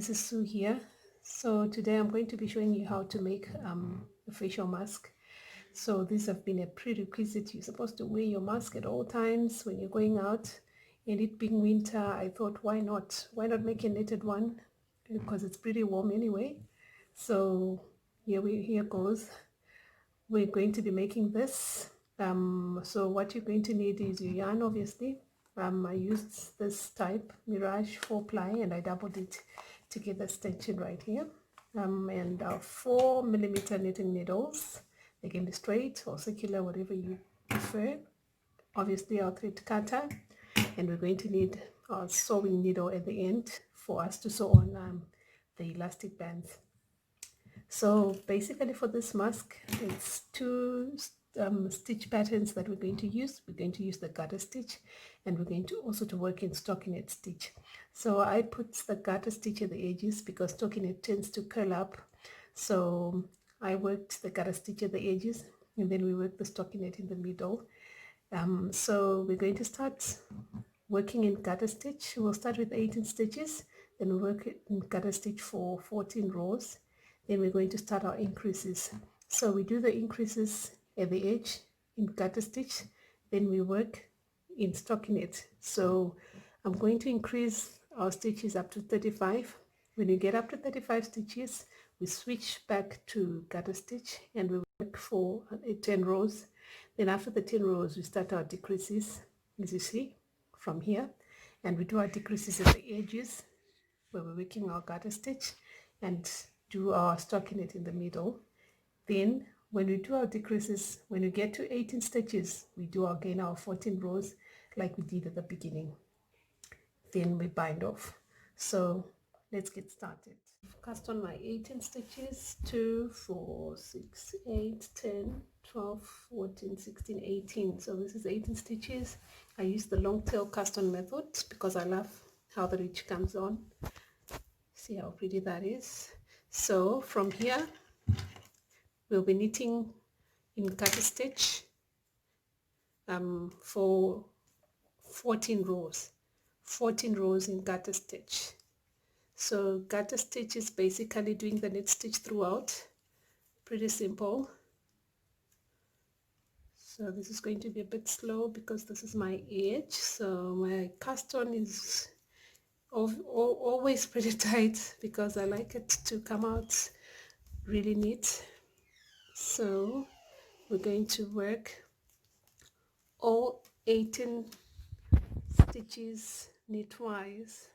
This is Sue here. So today I'm going to be showing you how to make a facial mask. So these have been a prerequisite. You're supposed to wear your mask at all times when you're going out. And it being winter, I thought, why not? Why not make a knitted one? Because it's pretty warm anyway. So here goes. We're going to be making this. So what you're going to need is your yarn, obviously. I used this type Mirage 4 ply and I doubled it to get the extension right here. And 4mm knitting needles. They can be straight or circular, whatever you prefer. Obviously our thread cutter, and we're going to need our sewing needle at the end for us to sew on the elastic bands. So basically for this mask, it's two stitch patterns that we're going to use. We're going to use the garter stitch, and we're going to also to work in stockinette stitch. So I put the garter stitch at the edges because stockinette tends to curl up. So I worked the garter stitch at the edges, and then we worked the stockinette in the middle. So we're going to start working in garter stitch. We'll start with 18 stitches, then we'll work in garter stitch for 14 rows. Then we're going to start our increases. So we do the increases at the edge in garter stitch, then we work in stockinette. So I'm going to increase our stitches up to 35. When you get up to 35 stitches, we switch back to garter stitch and we work for 10 rows. Then after the 10 rows, we start our decreases, as you see from here, and we do our decreases at the edges where we're working our garter stitch and do our stockinette in the middle. Then when we do our decreases, when we get to 18 stitches, we do again our 14 rows like we did at the beginning. Then we bind off. So let's get started. Cast on my 18 stitches, 2, 4, 6, 8, 10, 12, 14, 16, 18. So this is 18 stitches. I use the long tail cast on method because I love how the ridge comes on. See how pretty that is. So from here we'll be knitting in garter stitch for 14 rows in garter stitch. So garter stitch is basically doing the knit stitch throughout. Pretty simple. So this is going to be a bit slow because this is my edge, so my cast on is always pretty tight because I like it to come out really neat. So we're going to work all 18 stitches knitwise.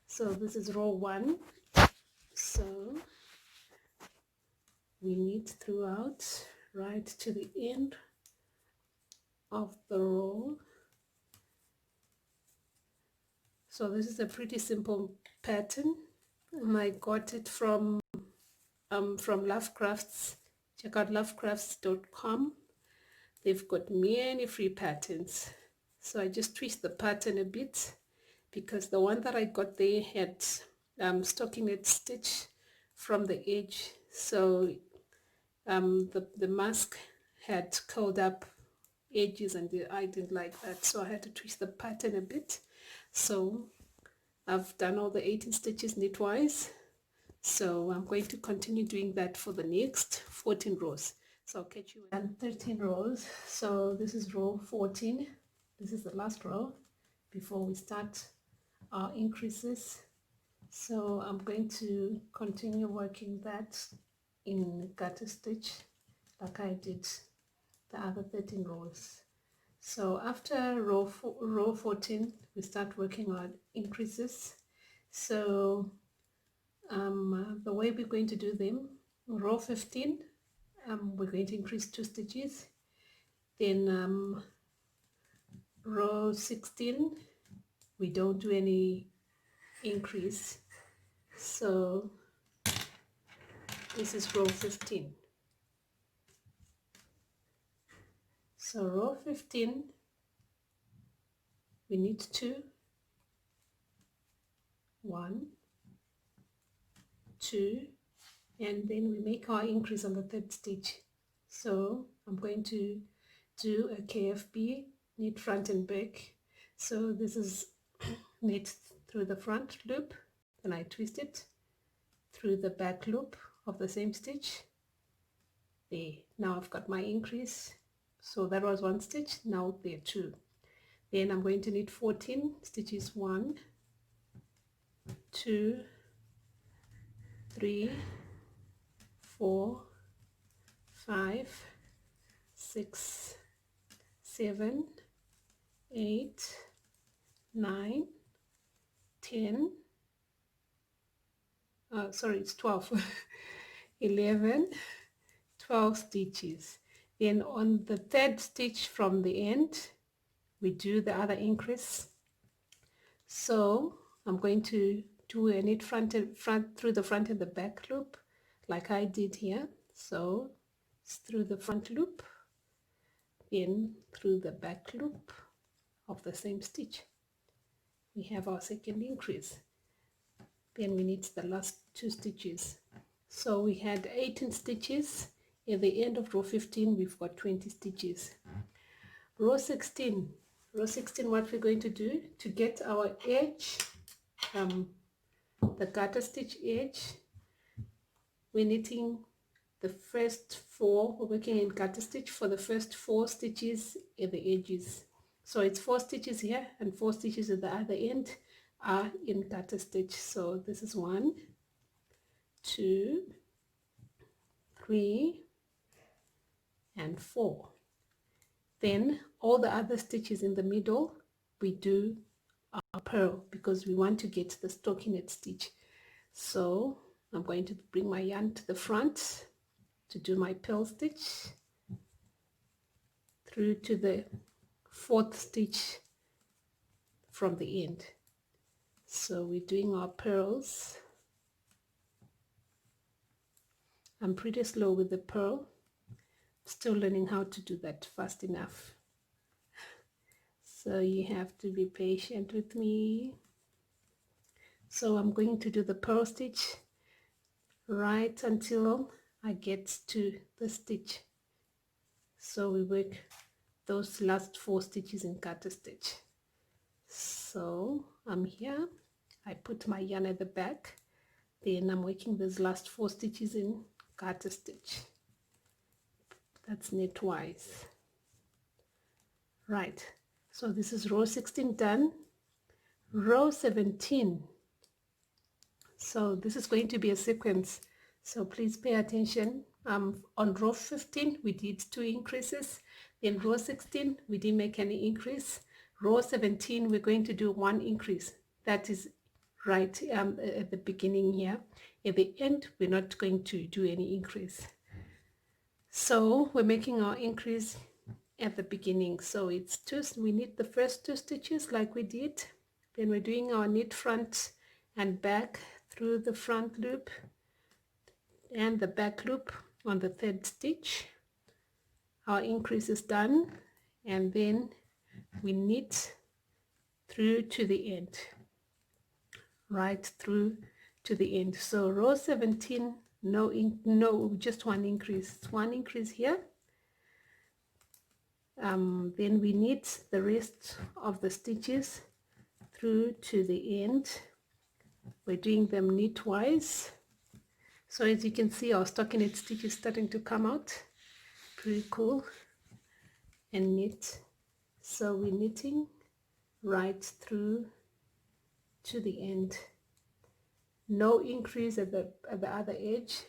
So this is row 1. So we knit throughout right to the end of the row. So this is a pretty simple pattern. I got it from Lovecrafts. Check out lovecrafts.com. They've got many free patterns. So I just twist the pattern a bit because the one that I got there had stockinette stitch from the edge. So the mask had curled up edges and I didn't like that. So I had to twist the pattern a bit. So I've done all the 18 stitches knitwise. So I'm going to continue doing that for the next 14 rows. So I'll catch you in 13 rows. So this is row 14. This is the last row before we start our increases. So I'm going to continue working that in garter stitch like I did the other 13 rows. So after row 14, we start working on increases. So the way we're going to do them, row 15, we're going to increase 2 stitches. Then row 16, we don't do any increase. So this is row 15. So row 15, we knit 2, 1, 2, and then we make our increase on the 3rd stitch. So I'm going to do a KFB, knit front and back. So this is knit through the front loop, and I twist it through the back loop of the same stitch. There, now I've got my increase. So that was one stitch, now there are two. Then I'm going to knit 14 stitches. 1, 2, 3, 4, 5, 6, 7, 8, 9, 10, sorry, it's 12, 11, 12 stitches. Then on the third stitch from the end, we do the other increase. So I'm going to do a knit front through the front and the back loop like I did here. So it's through the front loop, then through the back loop of the same stitch. We have our second increase. Then we knit the last 2 stitches. So we had 18 stitches. At the end of row 15 we've got 20 stitches. Row 16, what we're going to do to get our edge, the garter stitch edge, we're knitting the first 4, we're working in garter stitch for the first 4 stitches at the edges. So it's 4 stitches here and 4 stitches at the other end are in garter stitch. So this is 1, 2, 3, and 4. Then all the other stitches in the middle we do our purl because we want to get the stockinette stitch. So I'm going to bring my yarn to the front to do my purl stitch through to the 4th stitch from the end. So we're doing our purls. I'm pretty slow with the purl, still learning how to do that fast enough. So you have to be patient with me. So I'm going to do the purl stitch right until I get to the stitch. So we work those last 4 stitches in garter stitch. So I'm here, I put my yarn at the back, then I'm working those last 4 stitches in garter stitch. That's knitwise. Right, so this is row 16 done. Row 17, so this is going to be a sequence, so please pay attention. On row 15 we did 2 increases, then row 16 we didn't make any increase. Row 17 we're going to do 1 increase, that is right at the beginning here. At the end we're not going to do any increase, so we're making our increase at the beginning. So it's 2, we knit the first 2 stitches like we did, then we're doing our knit front and back through the front loop and the back loop on the 3rd stitch. Our increase is done, and then we knit through to the end, right through to the end. So row 17, no, just 1 increase. It's 1 increase here. Then we knit the rest of the stitches through to the end. We're doing them knitwise. So as you can see, our stockinette stitch is starting to come out. Pretty cool. And knit. So we're knitting right through to the end. No increase at the other edge.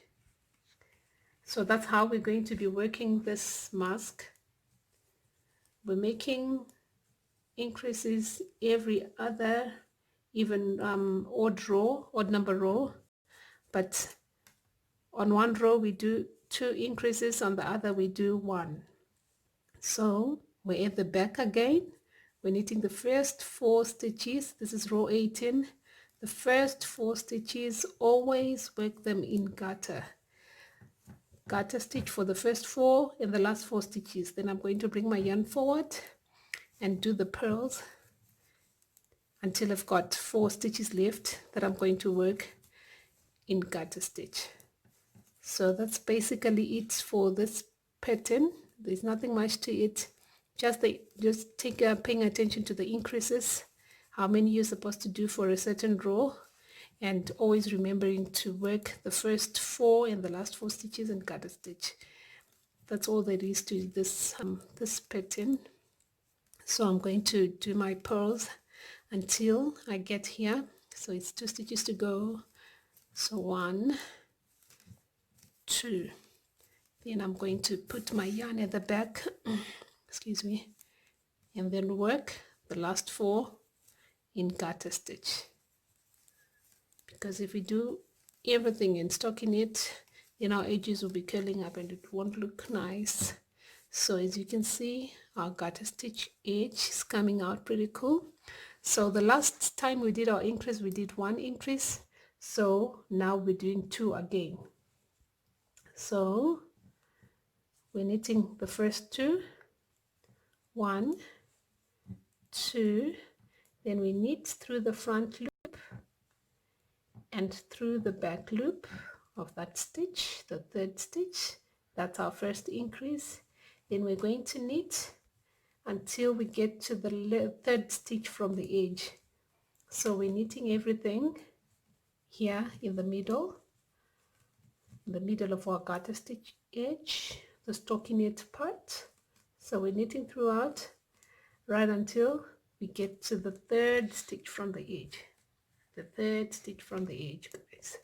So that's how we're going to be working this mask. We're making increases every other even odd number row, but on one row we do 2 increases, on the other we do 1. So we're at the back again, we're knitting the first 4 stitches. This is row 18. The first 4 stitches, always work them in garter stitch for the first 4 and the last 4 stitches. Then I'm going to bring my yarn forward and do the purls until I've got 4 stitches left that I'm going to work in garter stitch. So that's basically it for this pattern. There's nothing much to it, just paying attention to the increases, how many you're supposed to do for a certain row, and always remembering to work the first 4 and the last 4 stitches and garter stitch. That's all there is to this pattern. So I'm going to do my purls until I get here. So it's 2 stitches to go. So 1, 2. Then I'm going to put my yarn at the back, excuse me, and then work the last 4 in garter stitch. Because if we do everything in stockinette, then our edges will be curling up and it won't look nice. So as you can see, our garter stitch edge is coming out pretty cool. So the last time we did our increase, we did 1 increase. So now we're doing 2 again. So we're knitting the first 2, 1, 2, then we knit through the front loop and through the back loop of that stitch, the 3rd stitch. That's our first increase. Then we're going to knit until we get to the 3rd stitch from the edge. So we're knitting everything here in the middle of our garter stitch edge, the stockinette part. So we're knitting throughout right until we get to the 3rd stitch from the edge. The 3rd stitch from the edge, guys.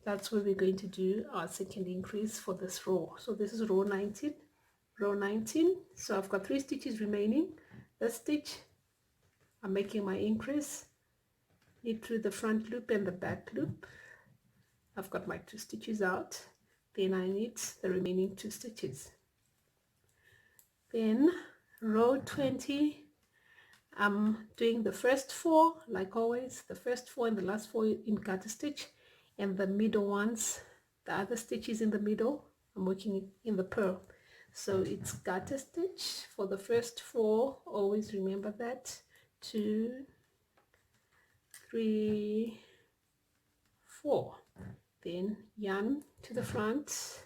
That's where we're going to do our second increase for this row. So this is row 19. Row 19. So I've got 3 stitches remaining. This stitch, I'm making my increase. Knit through the front loop and the back loop. I've got my 2 stitches out. Then I knit the remaining 2 stitches. Then row 20, I'm doing the first 4 like always, the first 4 and the last 4 in garter stitch, and the middle ones, the other stitches in the middle, I'm working in the purl. So it's garter stitch for the first 4, always remember that, 2, 3, 4. Then yarn to the front,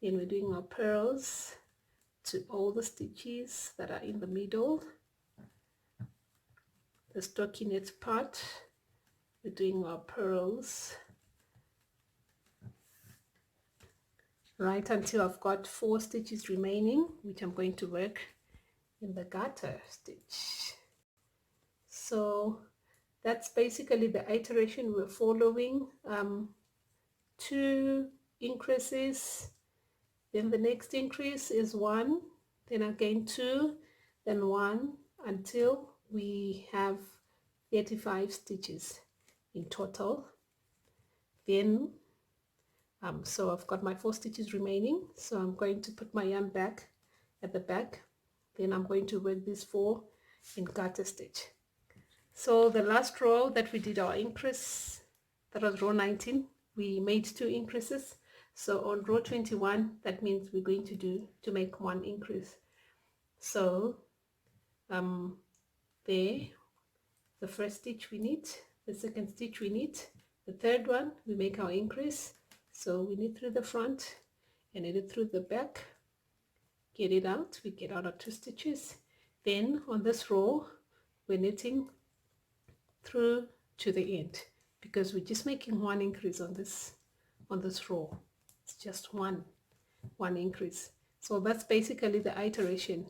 then we're doing our purls to all the stitches that are in the middle, the stockinette part, we're doing our purls right until I've got 4 stitches remaining, which I'm going to work in the garter stitch. So that's basically the iteration we're following. 2 increases, then the next increase is 1, then again 2, then 1, until we have 35 stitches in total. Then so I've got my 4 stitches remaining, so I'm going to put my yarn back at the back. Then I'm going to work these 4 in garter stitch. So the last row that we did our increase, that was row 19, we made 2 increases. So on row 21, that means we're going to make 1 increase. So there, the first stitch we knit, the second stitch we knit, the third one we make our increase. So we knit through the front and knit it through the back, get it out, we get out our 2 stitches. Then on this row we're knitting through to the end, because we're just making 1 increase on this row. It's just one increase. So that's basically the iteration.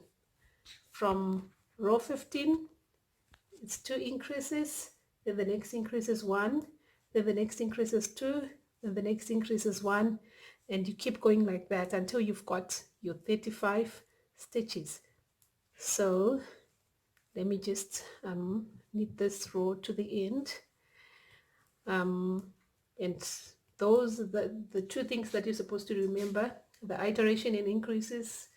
From row 15, it's 2 increases, then the next increase is 1, then the next increase is 2, then the next increase is 1, and you keep going like that until you've got your 35 stitches. So let me just knit this row to the end. And those the 2 things that you're supposed to remember: the iteration and increases.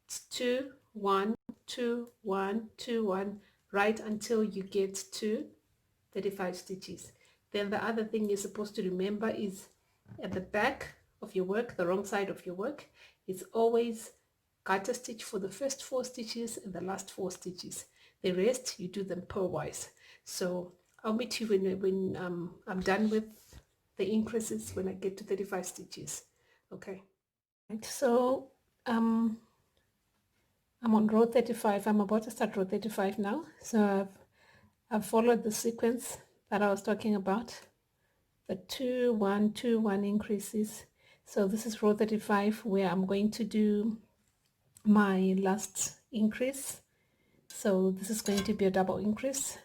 It's 2, 1, 2, 1, 2, 1, right until you get to 35 stitches. Then the other thing you're supposed to remember is at the back of your work, the wrong side of your work, it's always garter stitch for the first 4 stitches and the last 4 stitches. The rest you do them purlwise. So I'll meet you when I'm done with the increases, when I get to 35 stitches. Okay. Right, so I'm on row 35. I'm about to start row 35 now. So I've followed the sequence that I was talking about. the 2 1 2 1 increases. So this is row 35 where I'm going to do my last increase. So this is going to be a double increase.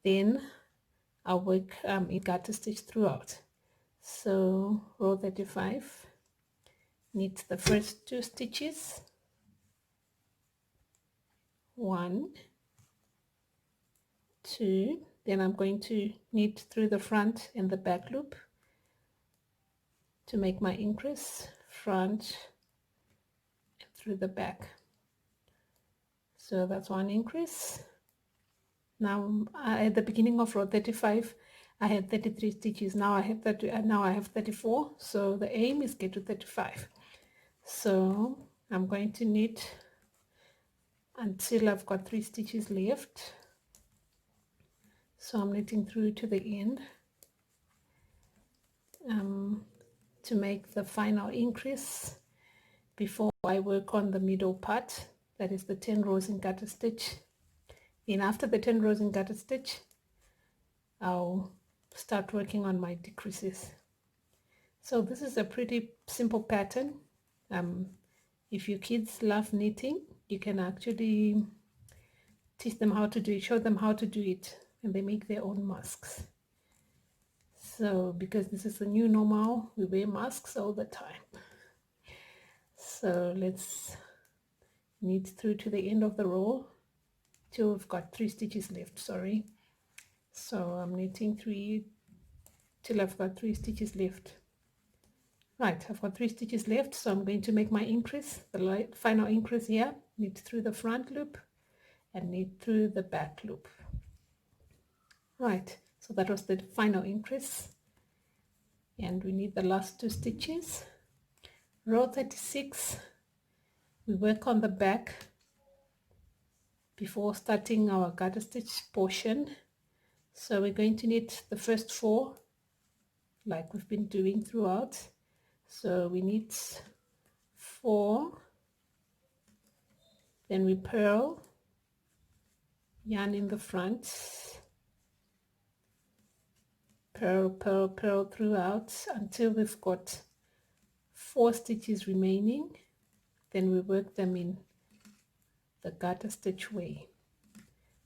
Then I'll work in garter stitch throughout. So row 35, knit the first 2 stitches, 1 2, then I'm going to knit through the front and the back loop to make my increase, front and through the back. So that's 1 increase. Now at the beginning of row 35 I had 33 stitches. Now I have 34, so the aim is get to 35. So I'm going to knit until I've got 3 stitches left. So I'm knitting through to the end to make the final increase before I work on the middle part, that is the 10 rows in garter stitch. Then after the 10 rows in garter stitch, I'll start working on my decreases. So this is a pretty simple pattern. If your kids love knitting, you can actually teach them how to do it, show them how to do it, and they make their own masks. So because this is the new normal, we wear masks all the time. So let's knit through to the end of the row till we've got 3 stitches left, sorry. So I'm knitting 3 till I've got 3 stitches left. Right, I've got 3 stitches left, so I'm going to make my increase, the final increase here, knit through the front loop and knit through the back loop. Right, so that was the final increase, and we need the last 2 stitches. Row 36, we work on the back before starting our garter stitch portion. So we're going to knit the first 4 like we've been doing throughout. So we knit 4, then we purl, yarn in the front, purl, purl, purl throughout until we've got 4 stitches remaining. Then we work them in the garter stitch way.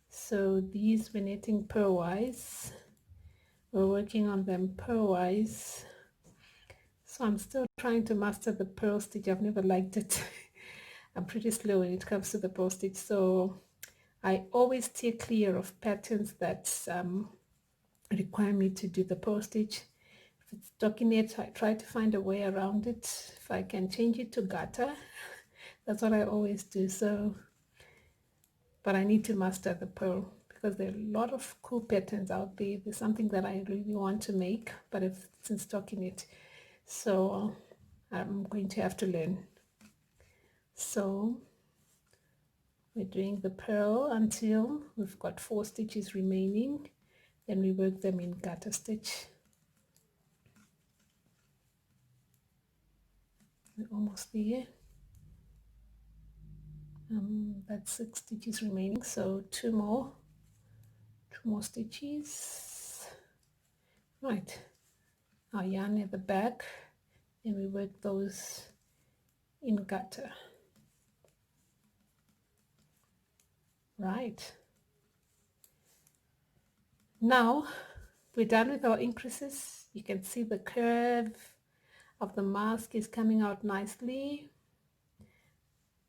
So these we're knitting purlwise, we're working on them purlwise. So I'm still trying to master the purl stitch. I've never liked it. I'm pretty slow when it comes to the purl stitch, so I always steer clear of patterns that require me to do the purl stitch. If it's stockinette, I try to find a way around it. If I can change it to garter, that's what I always do. So, but I need to master the purl because there are a lot of cool patterns out there. There's something that I really want to make, but if it's in stockinette, so I'm going to have to learn. So we're doing the purl until we've got 4 stitches remaining, then we work them in garter stitch. We're almost there. That's 6 stitches remaining, so 2 more stitches. Right, our yarn at the back, and we work those in garter. Right, now we're done with our increases. You can see the curve of the mask is coming out nicely.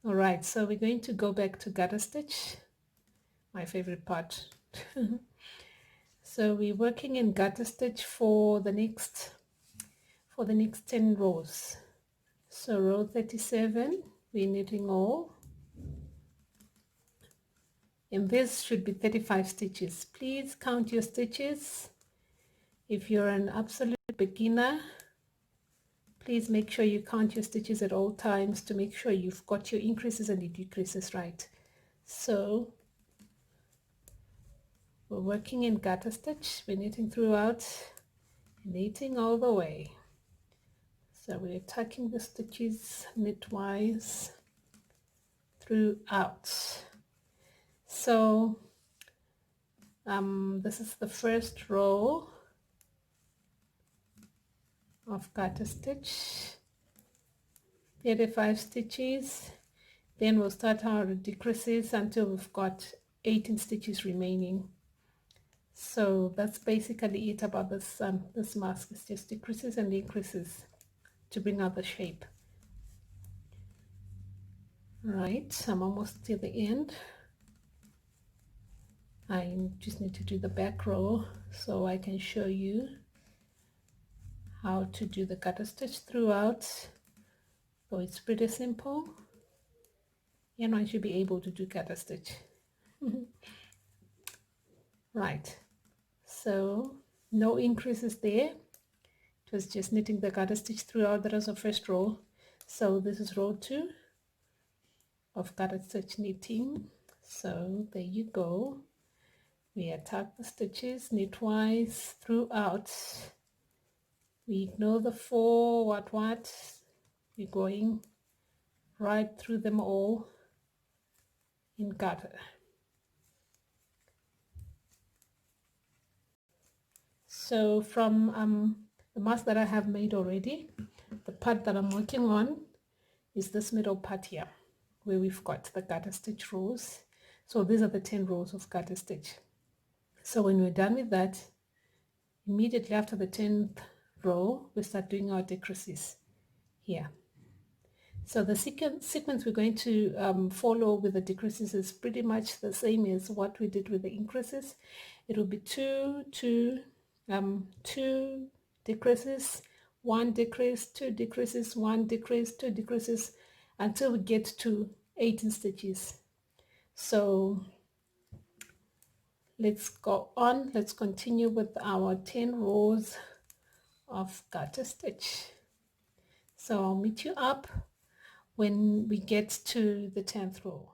All right, so we're going to go back to garter stitch, my favorite part. So we're working in garter stitch for the next 10 rows. So row 37, we're knitting all, and this should be 35 stitches. Please count your stitches. If you're an absolute beginner, please make sure you count your stitches at all times to make sure you've got your increases and your decreases right. So we're working in garter stitch, we're knitting throughout, knitting all the way. So we're tucking the stitches knitwise throughout. So this is the first row. of garter stitch, 35 stitches. Then we'll start our decreases until we've got 18 stitches remaining. So that's basically it about this mask. It's just decreases and increases to bring out the shape. Right, I'm almost to the end. I just need to do the back row so I can show you how to do the garter stitch throughout. So it's pretty simple. Anyone should be able to do garter stitch. Right, so no increases there. It was just knitting the garter stitch throughout. That was the first row. So this is row 2 of garter stitch knitting. So there you go. We attack the stitches knitwise throughout. We ignore the 4 what. We're going right through them all in garter. So from the mask that I have made already, the part that I'm working on is this middle part here, where we've got the garter stitch rows. So these are the 10 rows of garter stitch. So when we're done with that, immediately after the 10th row, we start doing our decreases here. So the sequence we're going to follow with the decreases is pretty much the same as what we did with the increases. It will be 2, 2, 2 decreases, 1 decrease, 2 decreases, 1 decrease, 2 decreases, until we get to 18 stitches. So let's go on. Let's continue with our 10 rows of garter stitch. So I'll meet you up when we get to the 10th row.